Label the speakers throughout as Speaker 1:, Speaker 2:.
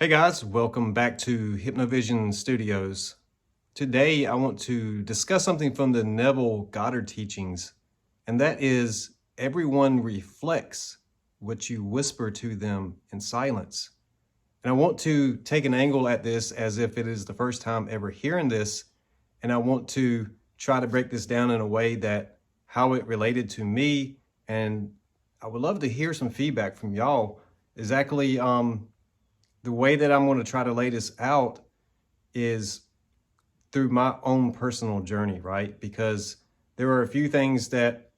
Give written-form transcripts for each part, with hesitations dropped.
Speaker 1: Hey guys, welcome back to Hypnovision Studios. Today I want to discuss something from the Neville Goddard teachings, and that is everyone reflects what you whisper to them in silence. And I want to take an angle at this as if it is the first time ever hearing this, and I want to try to break this down in a way that how it related to me, and I would love to hear some feedback from y'all. Exactly, the way that I'm going to try to lay this out is through my own personal journey, right? Because there are a few things that,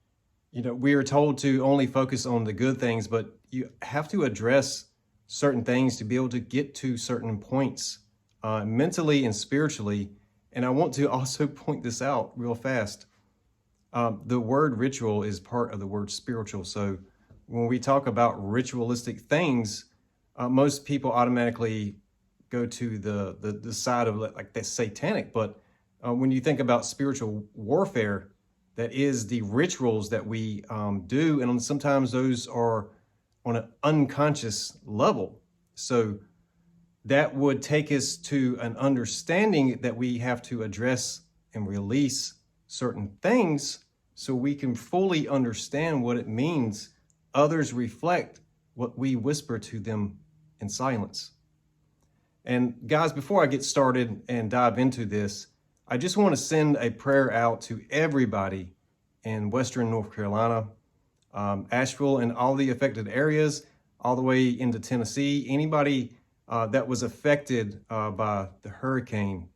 Speaker 1: we are told to only focus on the good things, but you have to address certain things to be able to get to certain points, mentally and spiritually. And I want to also point this out real fast. The word ritual is part of the word spiritual. So when we talk about ritualistic things, most people automatically go to the side of like that's satanic. But when you think about spiritual warfare, that is the rituals that we do. And sometimes those are on an unconscious level. So that would take us to an understanding that we have to address and release certain things so we can fully understand what it means. Others reflect what we whisper to them in silence. And guys, before I get started and dive into this, I just want to send a prayer out to everybody in Western North Carolina, Asheville, and all the affected areas, all the way into Tennessee. Anybody that was affected by the hurricane,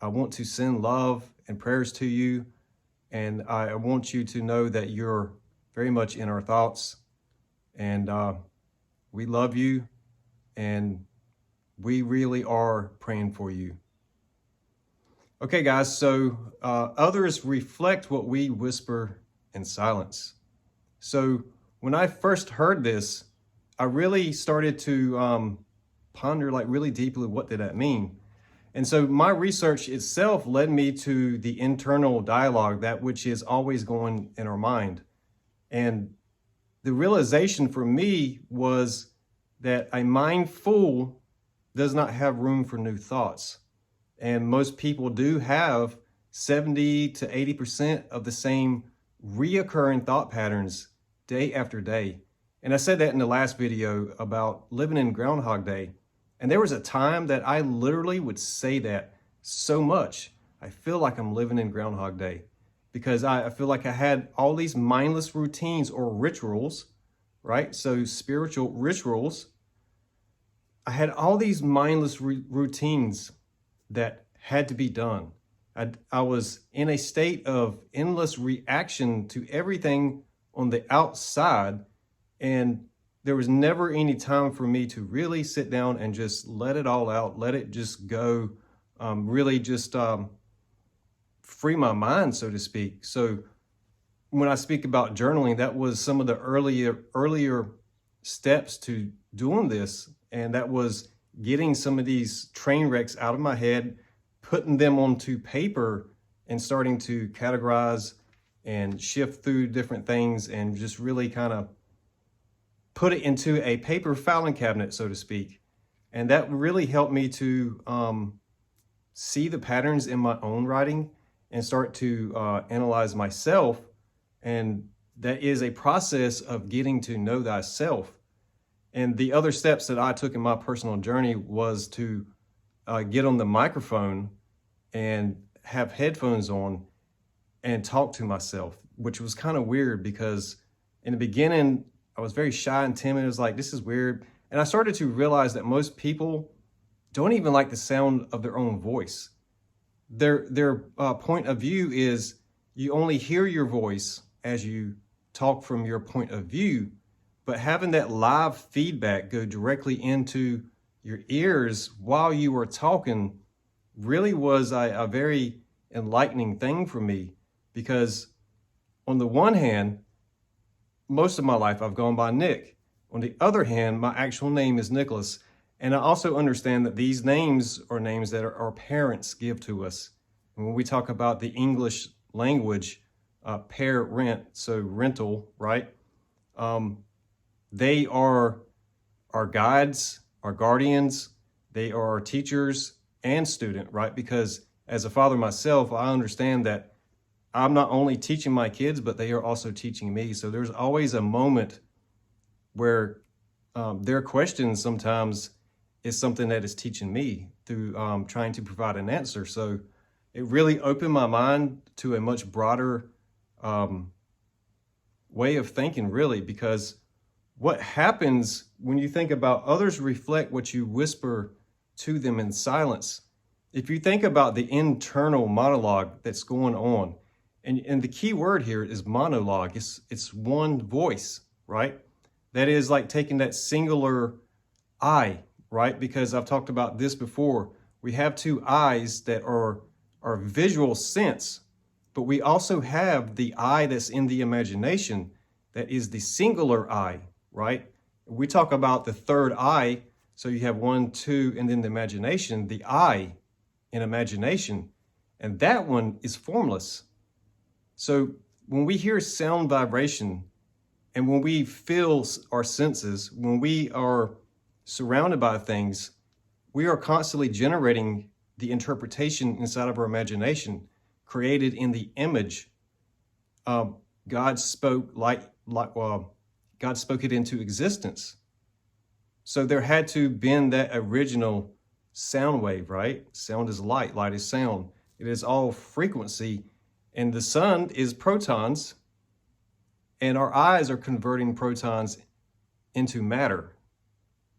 Speaker 1: I want to send love and prayers to you. And I want you to know that you're very much in our thoughts. And we love you. And we really are praying for you. Okay, guys, so others reflect what we whisper in silence. So when I first heard this, I really started to ponder like really deeply, what did that mean? And so my research itself led me to the internal dialogue, that which is always going in our mind. And the realization for me was that a mind full does not have room for new thoughts. And most people do have 70 to 80% of the same reoccurring thought patterns day after day. And I said that in the last video about living in Groundhog Day. And there was a time that I literally would say that so much. I feel like I'm living in Groundhog Day because I feel like I had all these mindless routines or rituals, right? So spiritual rituals. I had all these mindless routines that had to be done. I was in a state of endless reaction to everything on the outside, and there was never any time for me to really sit down and just let it all out, let it just go, really just free my mind, so to speak. So when I speak about journaling, that was some of the earlier steps to doing this. And that was getting some of these train wrecks out of my head, putting them onto paper and starting to categorize and shift through different things and just really kind of put it into a paper filing cabinet, so to speak. And that really helped me to see the patterns in my own writing and start to analyze myself. And that is a process of getting to know thyself. And the other steps that I took in my personal journey was to get on the microphone and have headphones on and talk to myself, which was kind of weird because in the beginning, I was very shy and timid. It was like, this is weird. And I started to realize that most people don't even like the sound of their own voice. Their point of view is you only hear your voice as you talk from your point of view. But having that live feedback go directly into your ears while you were talking really was a very enlightening thing for me, because on the one hand, most of my life I've gone by Nick. On the other hand, my actual name is Nicholas. And I also understand that these names are names that our parents give to us. And when we talk about the English language, parent, so rental, right? They are our guides, our guardians, They are teachers and student, right? Because as a father myself, I understand that I'm not only teaching my kids, but they are also teaching me. So there's always a moment where their questions sometimes is something that is teaching me through trying to provide an answer. So it really opened my mind to a much broader way of thinking, really, because what happens when you think about others reflect what you whisper to them in silence. If you think about the internal monologue that's going on, and the key word here is monologue, it's one voice, right? That is like taking that singular I, right? Because I've talked about this before. We have two eyes that are our visual sense, but we also have the I that's in the imagination that is the singular I, right? We talk about the third eye. So you have 1, 2, and then the imagination, the I in imagination, and that one is formless. So when we hear sound vibration and when we feel our senses, when we are surrounded by things, we are constantly generating the interpretation inside of our imagination, created in the image. God spoke God spoke it into existence. So there had to been that original sound wave, right? Sound is light, light is sound. It is all frequency, and the sun is protons, and our eyes are converting protons into matter,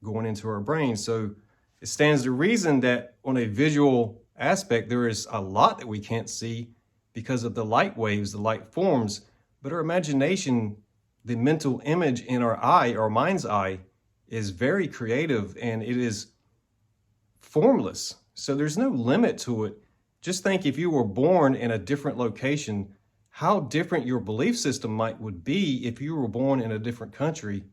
Speaker 1: going into our brain. So it stands to reason that on a visual aspect, there is a lot that we can't see because of the light waves, the light forms, but our imagination, the mental image in our eye, our mind's eye, is very creative and it is formless. So there's no limit to it. Just think if you were born in a different location, how different your belief system would be if you were born in a different country,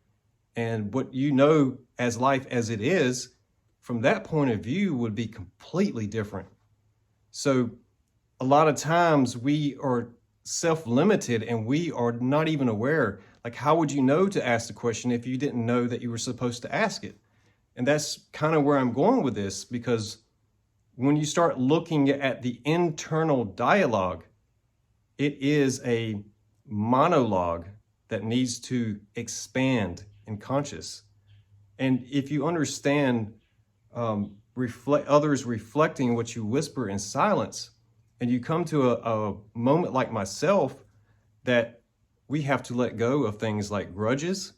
Speaker 1: and what you know as life as it is from that point of view would be completely different. So a lot of times we are self-limited and we are not even aware. Like, how would you know to ask the question if you didn't know that you were supposed to ask it? And that's kind of where I'm going with this, because when you start looking at the internal dialogue, it is a monologue that needs to expand in conscious. And if you understand others reflecting what you whisper in silence, and you come to a moment like myself that we have to let go of things like grudges,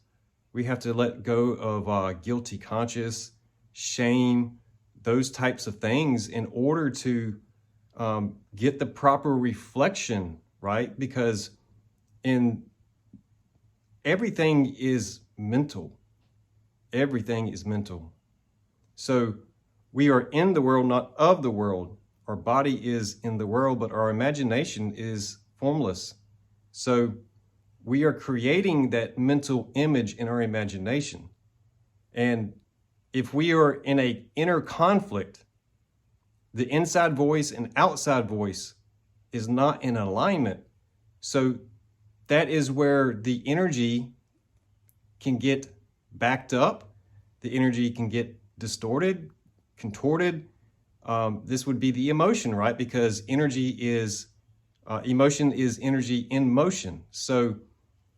Speaker 1: we have to let go of guilty conscience, shame, those types of things in order to get the proper reflection, right? Because everything is mental. Everything is mental. So we are in the world, not of the world. Our body is in the world, but our imagination is formless. So we are creating that mental image in our imagination. And if we are in an inner conflict, the inside voice and outside voice is not in alignment. So that is where the energy can get backed up. The energy can get distorted, contorted. This would be the emotion, right? Because emotion is energy in motion. So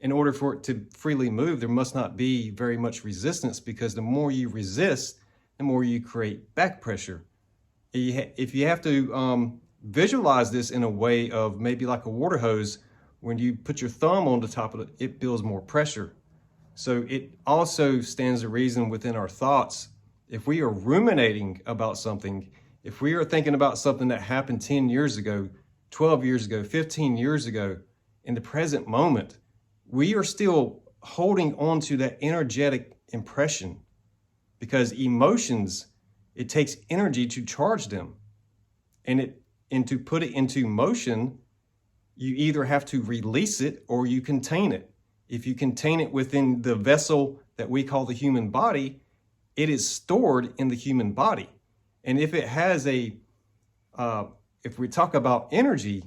Speaker 1: in order for it to freely move, there must not be very much resistance, because the more you resist, the more you create back pressure. If you have to visualize this in a way of maybe like a water hose, when you put your thumb on the top of it, it builds more pressure. So it also stands to reason within our thoughts. If we are ruminating about something, if we are thinking about something that happened 10 years ago, 12 years ago, 15 years ago, in the present moment, we are still holding on to that energetic impression, because emotions, it takes energy to charge them. And to put it into motion, you either have to release it or you contain it. If you contain it within the vessel that we call the human body, it is stored in the human body. And if it has if we talk about energy,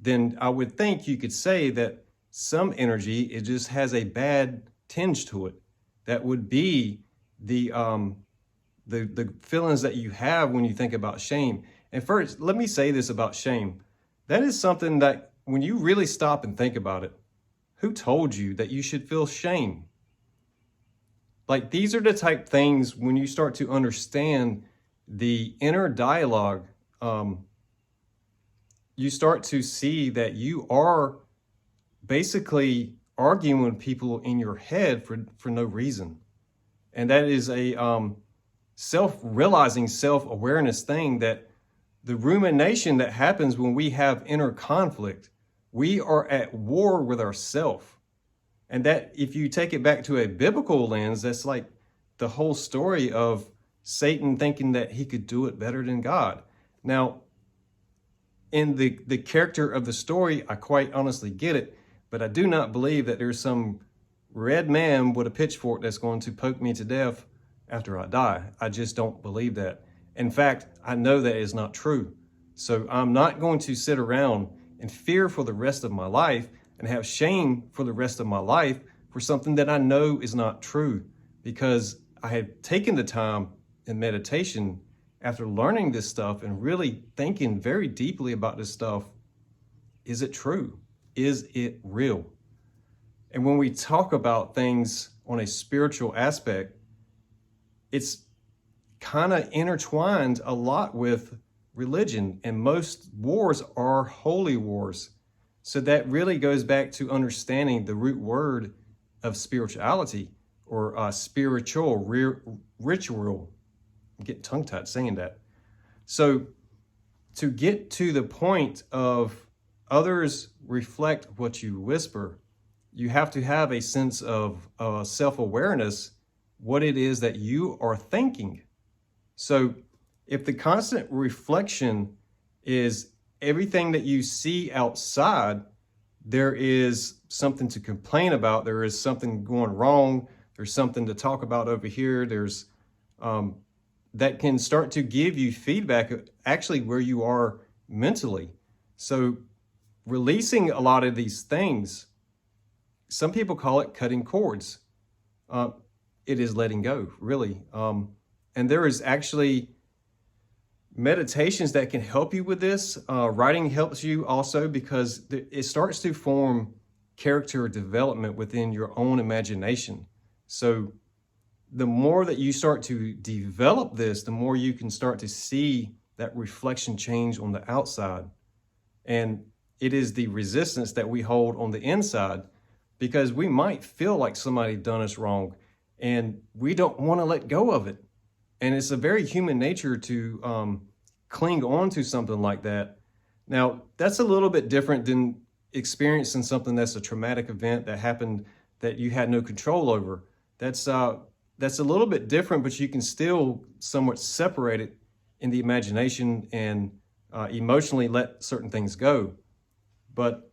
Speaker 1: then I would think you could say that some energy, it just has a bad tinge to it. That would be the the feelings that you have when you think about shame. And first, let me say this about shame. That is something that when you really stop and think about it, who told you that you should feel shame? Like, these are the type things when you start to understand the inner dialogue, you start to see that you are basically arguing with people in your head for no reason. And that is a self-realizing, self-awareness thing, that the rumination that happens when we have inner conflict, we are at war with ourselves. And that, if you take it back to a biblical lens, that's like the whole story of Satan thinking that he could do it better than God. Now, in the character of the story, I quite honestly get it, but I do not believe that there's some red man with a pitchfork that's going to poke me to death after I die. I just don't believe that. In fact, I know that is not true. So I'm not going to sit around and fear for the rest of my life and have shame for the rest of my life for something that I know is not true, because I had taken the time in meditation after learning this stuff and really thinking very deeply about this stuff. Is it true? Is it real? And when we talk about things on a spiritual aspect, it's kind of intertwined a lot with religion, and most wars are holy wars. So that really goes back to understanding the root word of spirituality, or spiritual, ritual. I'm getting tongue-tied saying that. So to get to the point of others reflect what you whisper, you have to have a sense of self-awareness, what it is that you are thinking. So if the constant reflection is everything that you see outside, there is something to complain about, there is something going wrong, there's something to talk about over here, there's that can start to give you feedback actually where you are mentally. So releasing a lot of these things, some people call it cutting cords. It is letting go, really. And there is actually meditations that can help you with this. Writing helps you also, because it starts to form character development within your own imagination. So the more that you start to develop this, the more you can start to see that reflection change on the outside. And it is the resistance that we hold on the inside, because we might feel like somebody done us wrong and we don't want to let go of it. And it's a very human nature to cling on to something like that. Now, that's a little bit different than experiencing something that's a traumatic event that happened that you had no control over. That's a little bit different, but you can still somewhat separate it in the imagination and emotionally let certain things go. But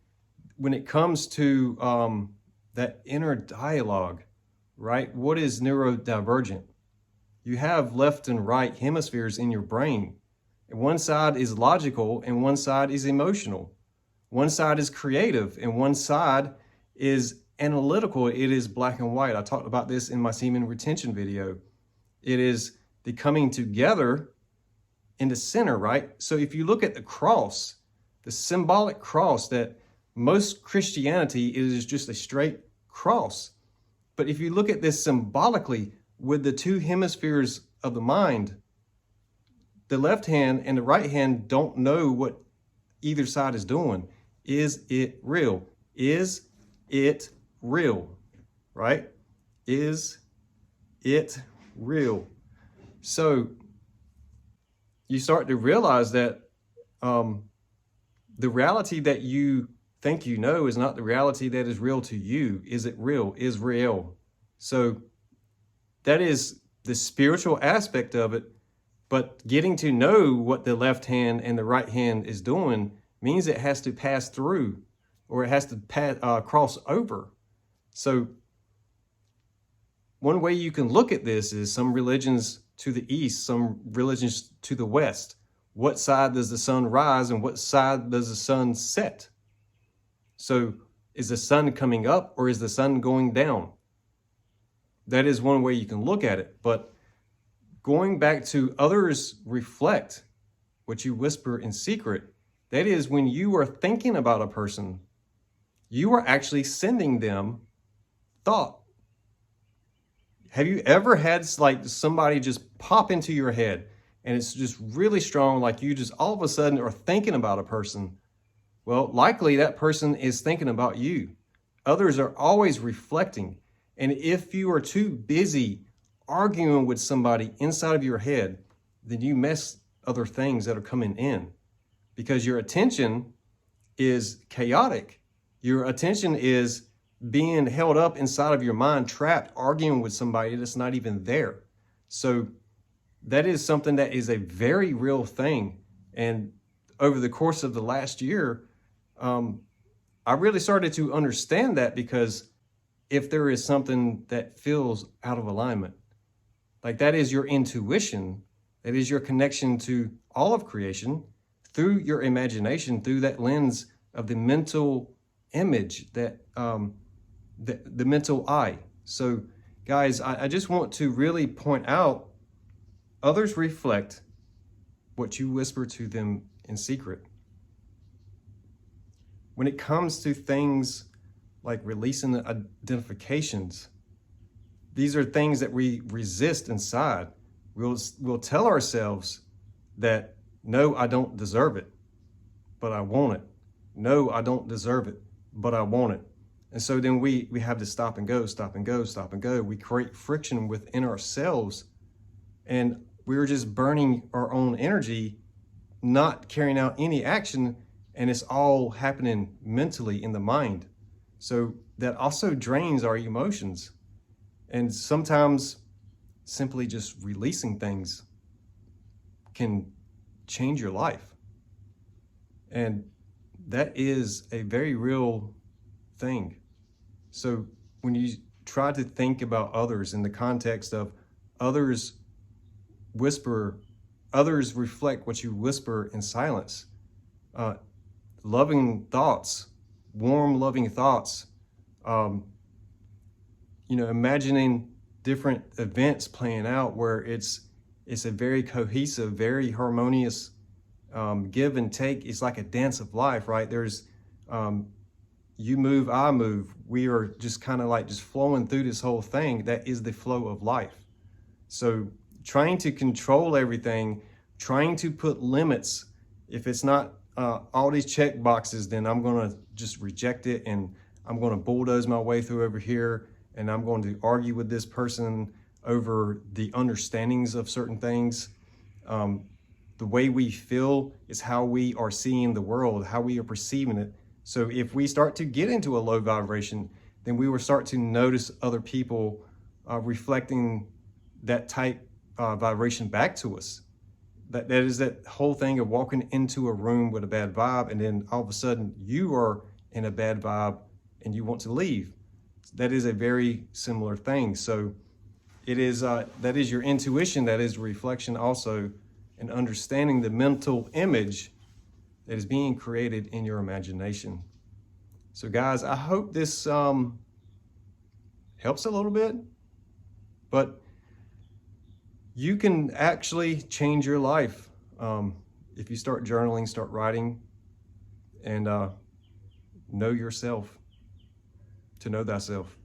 Speaker 1: when it comes to that inner dialogue, right? What is Neurod Divergent? You have left and right hemispheres in your brain. And one side is logical and one side is emotional. One side is creative and one side is analytical. It is black and white. I talked about this in my semen retention video. It is the coming together in the center, right? So if you look at the cross, the symbolic cross, that most Christianity is just a straight cross. But if you look at this symbolically with the two hemispheres of the mind, the left hand and the right hand don't know what either side is doing. Is it real? Is it real? Right? Is it real? So you start to realize that the reality that you think you know is not the reality that is real to you. Is it real? Is real. So that is the spiritual aspect of it. But getting to know what the left hand and the right hand is doing means it has to pass through, or it has to cross over. So one way you can look at this is some religions to the east, some religions to the west. What side does the sun rise and what side does the sun set? So is the sun coming up or is the sun going down? That is one way you can look at it. But going back to others reflect what you whisper in secret. That is, when you are thinking about a person, you are actually sending them thought. Have you ever had like somebody just pop into your head and it's just really strong, like you just all of a sudden are thinking about a person? Well, likely that person is thinking about you. Others are always reflecting. And if you are too busy arguing with somebody inside of your head, then you miss other things that are coming in, because your attention is chaotic. Your attention is being held up inside of your mind, trapped, arguing with somebody that's not even there. So that is something that is a very real thing. And over the course of the last year, I really started to understand that, because if there is something that feels out of alignment, like that is your intuition, that is your connection to all of creation through your imagination, through that lens of the mental image, that the mental eye. So guys, I just want to really point out, others reflect what you whisper to them in secret. When it comes to things like releasing identifications, these are things that we resist inside. We'll tell ourselves that, no, I don't deserve it, but I want it. No, I don't deserve it, but I want it. And so then we have to stop and go, stop and go, stop and go. We create friction within ourselves, and we're just burning our own energy, not carrying out any action, and it's all happening mentally in the mind. So that also drains our emotions. And sometimes simply just releasing things can change your life. And that is a very real thing. So when you try to think about others in the context of others reflect what you whisper in silence. Loving thoughts, warm, loving thoughts, imagining different events playing out where it's a very cohesive, very harmonious give and take. It's like a dance of life, right? There's you move, I move. We are just kind of like just flowing through this whole thing. That is the flow of life. So trying to control everything, trying to put limits, if it's not all these check boxes, then I'm going to just reject it, and I'm going to bulldoze my way through over here, and I'm going to argue with this person over the understandings of certain things. The way we feel is how we are seeing the world, how we are perceiving it. So if we start to get into a low vibration, then we will start to notice other people reflecting that type vibration back to us. That is that whole thing of walking into a room with a bad vibe, and then all of a sudden you are in a bad vibe and you want to leave. That is a very similar thing. So it is that is your intuition, that is reflection also, and understanding the mental image that is being created in your imagination. So guys, I hope this helps a little bit, but you can actually change your life if you start journaling, start writing, and know yourself, to know thyself.